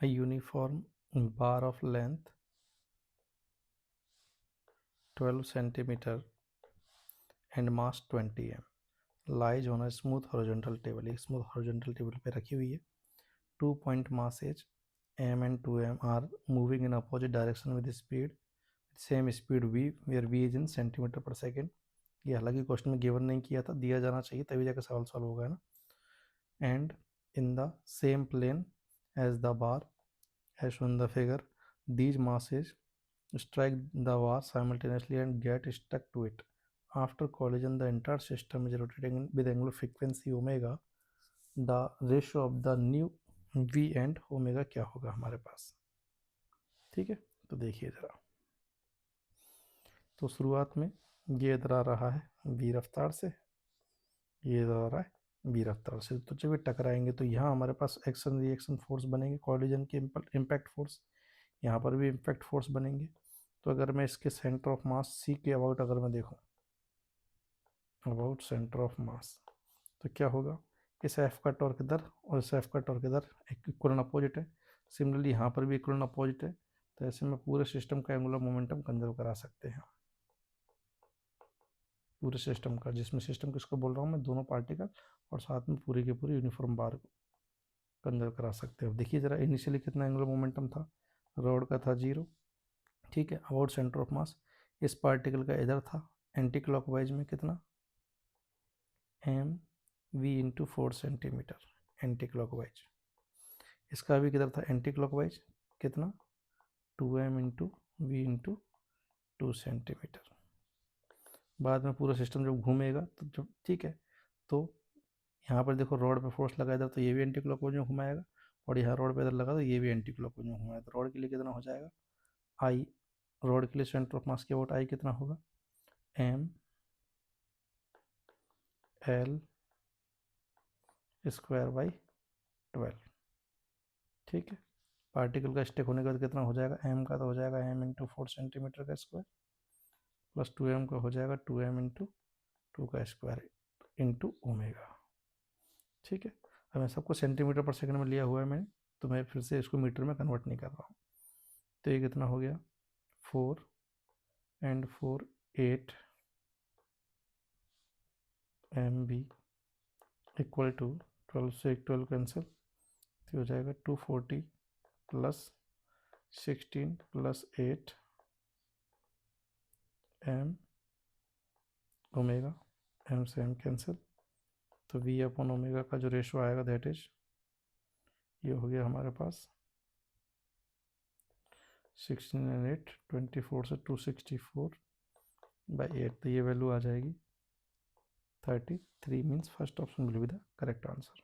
A uniform bar of length 12 centimeter and mass 20 m lies on a smooth horizontal table. एक smooth horizontal table पे रखी हुई है. 2 point mass h m and 2m are moving in opposite direction with speed same speed v where v is in centimeter per second. ये हालांकि question में given नहीं किया था, दिया जाना चाहिए तभी जाकर सवाल सॉल्व होगा ना. And in the same plane as the bar as shown in the figure, these masses strike the bar simultaneously and get stuck to it. After collision, the entire system is rotating with angular frequency omega. The ratio of the new v and omega क्या होगा हमारे पास. ठीक है, तो देखिए जरा. तो शुरुआत में ये इधर आ रहा है v रफ्तार से, ये इधर आ रहा है v रफ्तार से. तो जब ये टकराएंगे तो यहाँ हमारे पास एक्शन रिएक्शन फोर्स बनेंगे, कॉलिजन के इम्पैक्ट फोर्स. यहाँ पर भी इम्पैक्ट फोर्स बनेंगे. तो अगर मैं इसके सेंटर ऑफ मास सी के अबाउट अगर मैं देखूँ, अबाउट सेंटर ऑफ मास, तो क्या होगा, इस एफ का टॉर्क इधर और इस एफ का टॉर्क इधर इक्वल अपोजिट है. सिमिलरली यहाँ पर भी इक्वल अपोजिट है. तो ऐसे में पूरे सिस्टम का एंगुलर मोमेंटम कंजर्व करा सकते हैं, पूरे सिस्टम का. जिसमें सिस्टम किसको बोल रहा हूँ मैं, दोनों पार्टिकल और साथ में पूरी के पूरी यूनिफॉर्म बार को कंजर्व करा सकते हो. देखिए जरा, इनिशियली कितना एंगुलर मोमेंटम था, रॉड का था 0. ठीक है, अबाउट सेंटर ऑफ मास इस पार्टिकल का इधर था एंटी क्लॉकवाइज में कितना, M V into 4 centimetre anticlockwise. इसका भी किधर था एंटी क्लॉकवाइज, कितना 2m into we into 2 centimetre. बाद में पूरा सिस्टम जब घूमेगा तो जब, ठीक है, तो यहाँ पर देखो रॉड पे फोर्स लगा इधर तो ये भी एंटी क्लॉकवाइज में घुमाएगा, और यहाँ रॉड पे इधर लगा तो ये भी एंटी क्लॉकवाइज में घुमाएगा. तो रॉड के लिए कितना हो जाएगा, आई, रॉड के लिए सेंटर ऑफ मास के अबाउट आई कितना होगा, एम एल स्क्वायर बाई 12. ठीक है, पार्टिकल का स्टेक होने के बाद कितना हो जाएगा, एम का तो हो जाएगा एम इंटू 4 सेंटीमीटर का स्क्वायर प्लस 2m का हो जाएगा 2m इंटू 2 का स्क्वायर इंटू ओमेगा. ठीक है, अब मैं सबको सेंटीमीटर पर सेकंड में लिया हुआ है मैंने, तो मैं फिर से इसको मीटर में कन्वर्ट नहीं कर रहा हूँ. तो ये कितना हो गया, 4 and 4 8 M B equal to 12 से 12 कैंसिल, तो हो जाएगा 240 plus 16 plus 8 M omega, M से एम कैंसिल. तो वी अपॉन ओमेगा का जो रेशो आएगा दैट इज, ये हो गया हमारे पास 16 एंड 8 24 से 264/8. तो ये वैल्यू आ जाएगी 33. Means first option will be the correct answer.